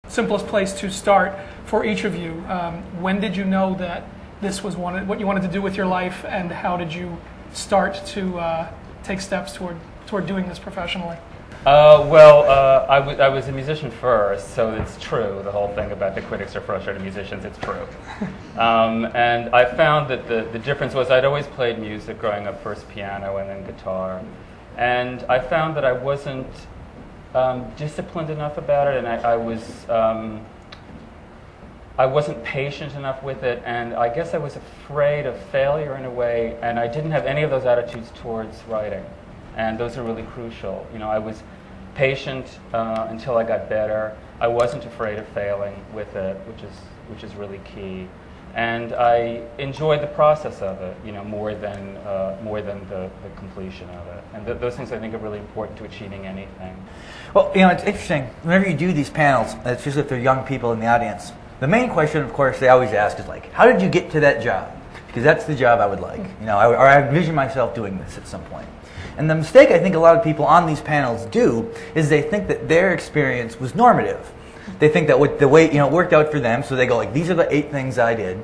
simplest place to start for each of you. When did you know that this was what you wanted to do with your life, and how did you start to take steps toward doing this professionally? I was a musician first, so it's true. The whole thing about the critics are frustrated musicians, it's true. And I found that the difference was I'd always played music growing up, first piano and then guitar. And I found that I wasn't disciplined enough about it, and I wasn't patient enough with it, and I guess I was afraid of failure in a way, and I didn't have any of those attitudes towards writing. And those are really crucial. I was patient until I got better. I wasn't afraid of failing with it, which is really key. And I enjoyed the process of it, more than the completion of it. And those things I think are really important to achieving anything. Well, it's interesting. Whenever you do these panels, especially if they're young people in the audience, the main question, of course, they always ask is like, how did you get to that job? Because that's the job I would like. Or I envision myself doing this at some point. And the mistake I think a lot of people on these panels do is they think that their experience was normative. They think that the way it worked out for them, so they go like, these are the 8 things I did,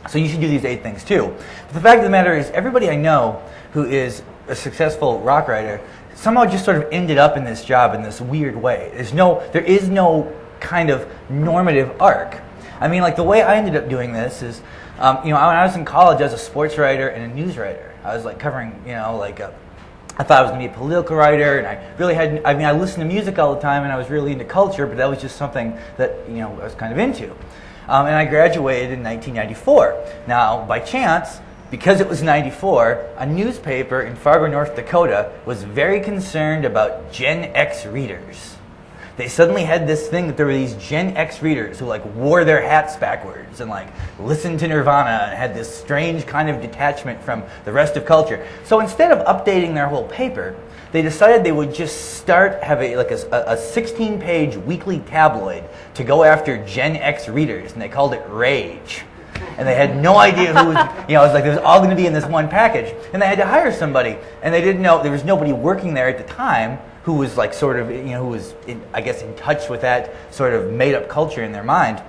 so you should do these 8 things too. But the fact of the matter is, everybody I know who is a successful rock writer somehow just sort of ended up in this job in this weird way. There is no kind of normative arc. I mean, like the way I ended up doing this is, when I was in college, I was a sports writer and a news writer. I was like covering, I thought I was going to be a political writer, and I listened to music all the time, and I was really into culture, but that was just something that, I was kind of into. And I graduated in 1994. Now, by chance, because it was 94, a newspaper in Fargo, North Dakota was very concerned about Gen X readers. They suddenly had this thing that there were these Gen X readers who wore their hats backwards and listened to Nirvana and had this strange kind of detachment from the rest of culture. So instead of updating their whole paper, they decided they would just start having a 16-page weekly tabloid to go after Gen X readers, and they called it Rage. And they had no idea who was, it was like it was all going to be in this one package. And they had to hire somebody, and they didn't know, there was nobody working there at the time who was who was, in touch with that sort of made-up culture in their mind.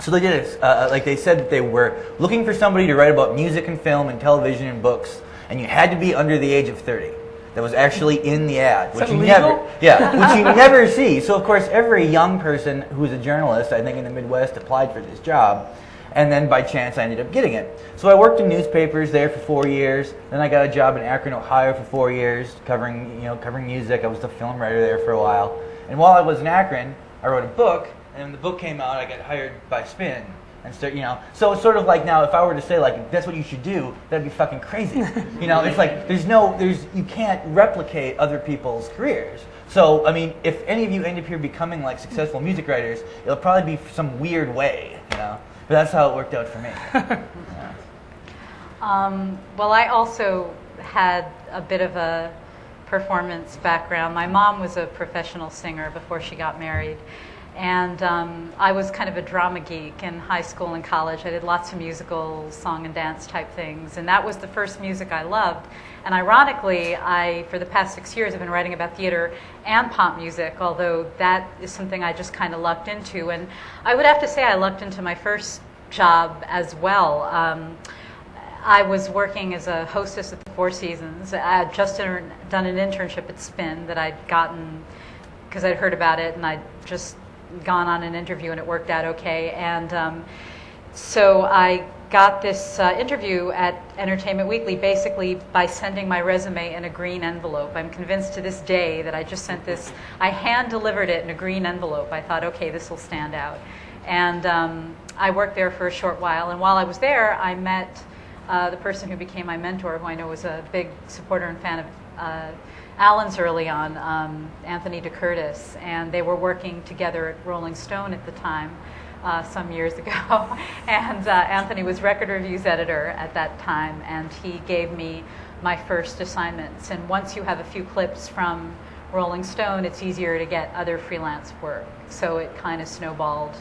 So they did it, they said that they were looking for somebody to write about music and film and television and books, and you had to be under the age of 30. That was actually in the ad, which you never see. So of course, every young person who's a journalist, I think in the Midwest, applied for this job. And then by chance I ended up getting it. So I worked in newspapers there for 4 years. Then I got a job in Akron, Ohio for 4 years, covering music. I was the film writer there for a while. And while I was in Akron, I wrote a book. And when the book came out, I got hired by Spin. And so it's sort of like now, if I were to say that's what you should do, that'd be fucking crazy. It's like you can't replicate other people's careers. So I mean, if any of you end up here becoming successful music writers, it'll probably be some weird way, But that's how it worked out for me. Well, I also had a bit of a performance background. My mom was a professional singer before she got married. And I was kind of a drama geek in high school and college. I did lots of musical, song and dance type things. And that was the first music I loved. And ironically, for the past 6 years, have been writing about theater and pop music, although that is something I just kind of lucked into. And I would have to say I lucked into my first job as well. I was working as a hostess at the Four Seasons. I had just done an internship at Spin that I'd gotten because I'd heard about it, and I'd just gone on an interview, and it worked out okay. And so I got this interview at Entertainment Weekly basically by sending my resume in a green envelope. I'm convinced to this day that I just sent this, I hand-delivered it in a green envelope. I thought, okay, this will stand out. And I worked there for a short while, and while I was there, I met the person who became my mentor, who I know was a big supporter and fan of Alan's early on, Anthony DeCurtis, and they were working together at Rolling Stone at the time, some years ago. And Anthony was Record Review's editor at that time, and he gave me my first assignments. And once you have a few clips from Rolling Stone, it's easier to get other freelance work. So it kind of snowballed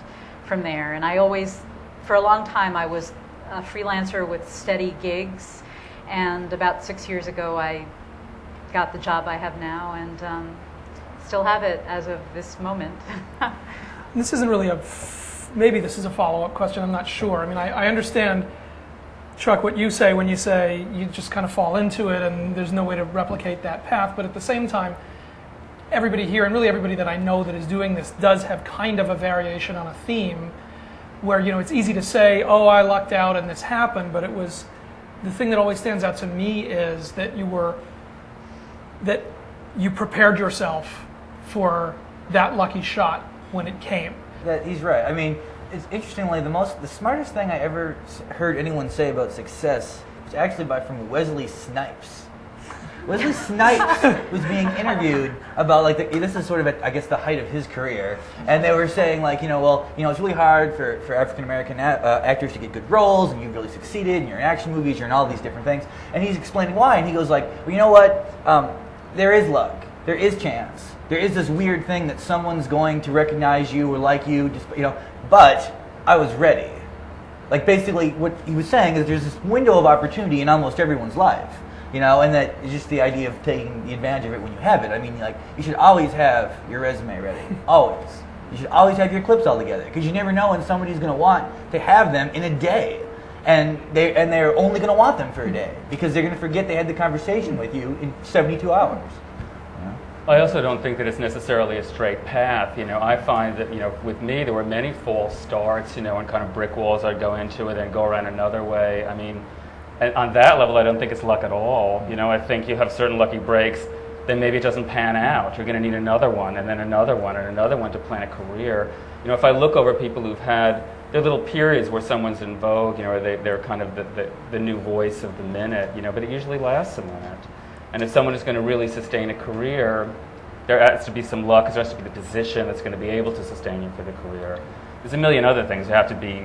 from there. And I always, for a long time, I was a freelancer with steady gigs. And about 6 years ago, I got the job I have now, and still have it as of this moment. this isn't really maybe this is a follow-up question, I'm not sure. I mean, I understand, Chuck, what you say when you say you just kind of fall into it and there's no way to replicate that path, but at the same time, everybody here, and really everybody that I know that is doing this, does have kind of a variation on a theme where, you know, it's easy to say, oh, I lucked out and this happened, but it was, the thing that always stands out to me is that you prepared yourself for that lucky shot when it came. That he's right. I mean, it's interestingly the smartest thing I ever heard anyone say about success was actually from Wesley Snipes. Wesley Snipes was being interviewed about this is sort of I guess the height of his career, and they were saying it's really hard for African American actors to get good roles, and you've really succeeded, and you're in action movies, you're in all these different things, and he's explaining why, and he goes like, well, you know what, there is luck, there is chance, there is this weird thing that someone's going to recognize you or like you, but I was ready. Like basically what he was saying is there's this window of opportunity in almost everyone's life. And that is just the idea of taking the advantage of it when you have it. I mean, you should always have your resume ready. Always. You should always have your clips all together, because you never know when somebody's going to want to have them in a day, and they're only going to want them for a day because they're going to forget they had the conversation with you in 72 hours. I also don't think that it's necessarily a straight path. I find that with me there were many false starts. And kind of brick walls I'd go into and then go around another way. I mean. And on that level, I don't think it's luck at all. I think you have certain lucky breaks, then maybe it doesn't pan out. You're going to need another one, and then another one, and another one to plan a career. If I look over people who've had their little periods where someone's in vogue, or they're kind of the new voice of the minute, but it usually lasts a minute. And if someone is going to really sustain a career, there has to be some luck, because there has to be the position that's going to be able to sustain you for the career. There's a million other things. You have to be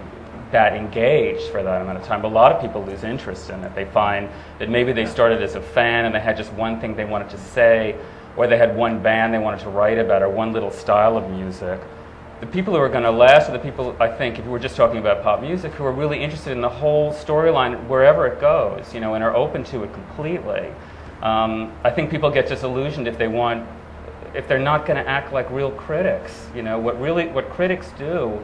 that engaged for that amount of time. But a lot of people lose interest in it. They find that maybe they started as a fan and they had just one thing they wanted to say, or they had one band they wanted to write about, or one little style of music. The people who are going to last are the people, I think, if you were just talking about pop music, who are really interested in the whole storyline wherever it goes, and are open to it completely. I think people get disillusioned if they're not going to act like real critics. What critics do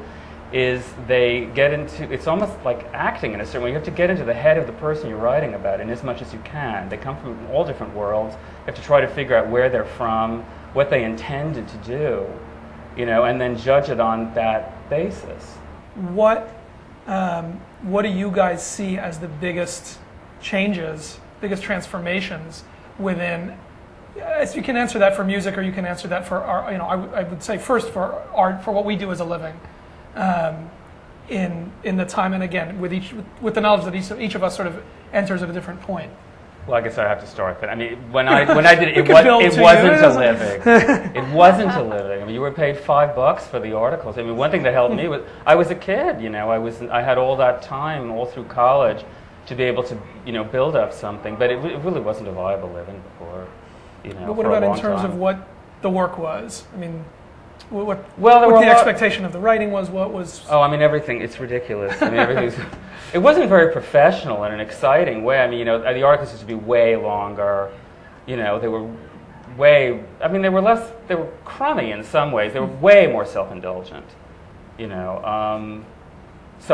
is they get into, it's almost like acting in a certain way. You have to get into the head of the person you're writing about in as much as you can. They come from all different worlds. You have to try to figure out where they're from, what they intended to do, and then judge it on that basis. What do you guys see as the biggest changes, biggest transformations within? You can answer that for music, or you can answer that for art. I would say first for art, for what we do as a living. In the time, and again, with the knowledge that each of us sort of enters at a different point. Well, I guess I have to start. But I mean, when I did it, it wasn't a living. It wasn't a living. I mean, you were paid $5 for the articles. I mean, one thing that helped me was I was a kid. I had all that time all through college to be able to build up something. But it really wasn't a viable living before. But what about in terms of what the work was? I mean. What the expectation of the writing was? What was? Oh, I mean, everything. It's ridiculous. I mean, it wasn't very professional in an exciting way. I mean, the articles used to be way longer. They were way. I mean, they were less. They were crummy in some ways. They were way more self-indulgent. So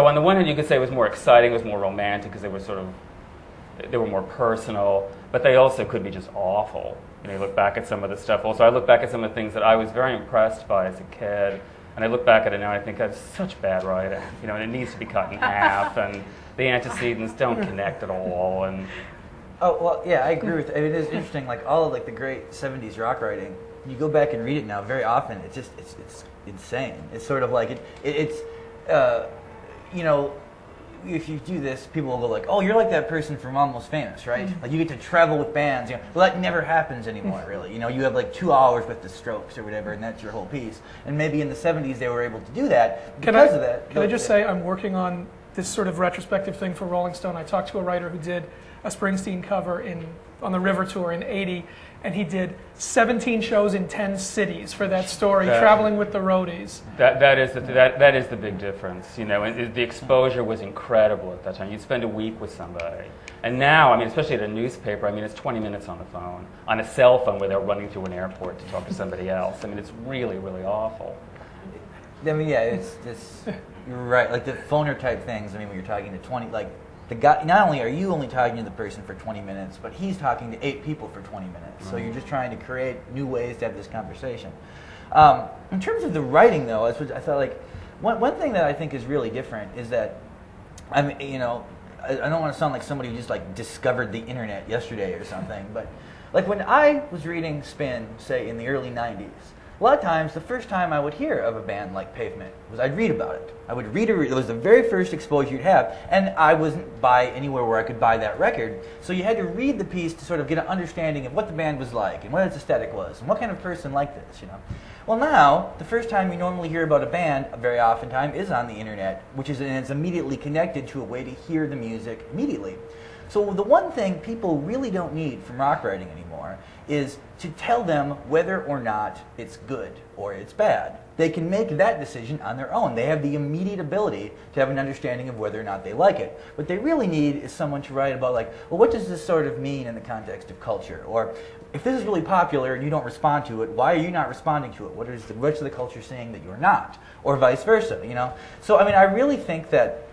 on the one hand, you could say it was more exciting, it was more romantic, because they were more personal. But they also could be just awful. You look back at some of the stuff. Also, I look back at some of the things that I was very impressed by as a kid, and I look back at it now and I think that's such bad writing. And it needs to be cut in half, and the antecedents don't connect at all. And oh well, yeah, I agree with. I mean, it is interesting. Like all of the great '70s rock writing, you go back and read it now. Very often, it's insane. It's sort of like it's if you do this, people will go like, "Oh, you're like that person from Almost Famous, right? Mm-hmm. Like you get to travel with bands." Well, that never happens anymore, really. You have like 2 hours with the Strokes or whatever, and that's your whole piece. And maybe in the '70s they were able to do that because of that. Can I just say I'm working on this sort of retrospective thing for Rolling Stone. I talked to a writer who did a Springsteen cover on the River Tour in '80, and he did 17 shows in 10 cities for that story, traveling with the roadies. That is the big difference, and the exposure was incredible at that time. You'd spend a week with somebody, and now, I mean, especially at a newspaper, I mean, it's 20 minutes on the phone, on a cell phone where they're running through an airport to talk to somebody else. I mean, it's really, really awful. I mean, yeah, it's you're right. Like the phoner type things. I mean, when you're talking to 20, like the guy. Not only are you only talking to the person for 20 minutes, but he's talking to 8 people for 20 minutes. So you're just trying to create new ways to have this conversation. In terms of the writing, though, I thought like one thing that I think is really different is that I mean, I don't want to sound like somebody who just like discovered the internet yesterday or something, but like when I was reading Spin, say in the early 90s, a lot of times the first time I would hear of a band like Pavement was I'd read about it. I would read it was the very first exposure you'd have, and I wasn't by anywhere where I could buy that record, so you had to read the piece to sort of get an understanding of what the band was like and what its aesthetic was and what kind of person liked this, Well, now, the first time you normally hear about a band, very oftentimes, is on the internet, and it's immediately connected to a way to hear the music immediately. So the one thing people really don't need from rock writing anymore is to tell them whether or not it's good or it's bad. They can make that decision on their own. They have the immediate ability to have an understanding of whether or not they like it. What they really need is someone to write about, like, well, what does this sort of mean in the context of culture? Or if this is really popular and you don't respond to it, why are you not responding to it? What's the culture saying that you're not? Or vice versa, So, I mean, I really think that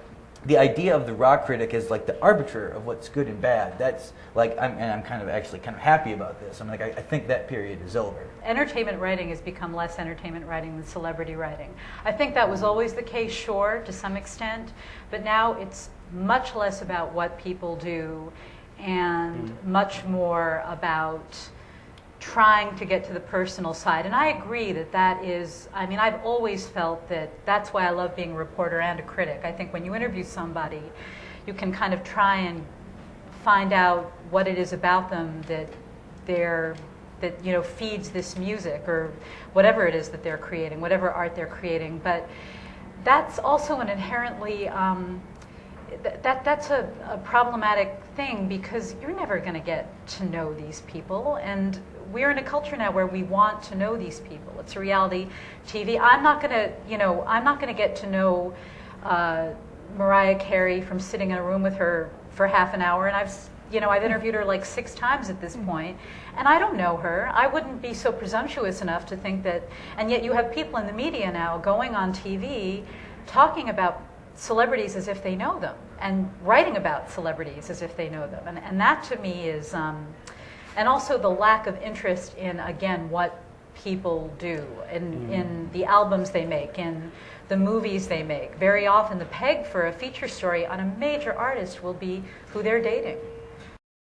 the idea of the rock critic as like the arbiter of what's good and bad, that's like, I'm kind of happy about this. I'm like, I think that period is over. Entertainment writing has become less entertainment writing than celebrity writing. I think that was always the case, sure, to some extent, but now it's much less about what people do and much more about trying to get to the personal side. And I agree that is, I mean, I've always felt that that's why I love being a reporter and a critic. I think when you interview somebody, you can kind of try and find out what it is about them that feeds this music or whatever it is that they're creating, whatever art they're creating. But that's also an inherently that's a problematic thing, because you're never going to get to know these people, and we're in a culture now where we want to know these people. It's a reality TV. I'm not going to get to know Mariah Carey from sitting in a room with her for half an hour, and I've interviewed her like 6 times at this point, and I don't know her. I wouldn't be so presumptuous enough to think that, and yet you have people in the media now going on TV talking about celebrities as if they know them, and writing about celebrities as if they know them. And that to me is, and also the lack of interest in, again, what people do, in the albums they make, in the movies they make. Very often the peg for a feature story on a major artist will be who they're dating.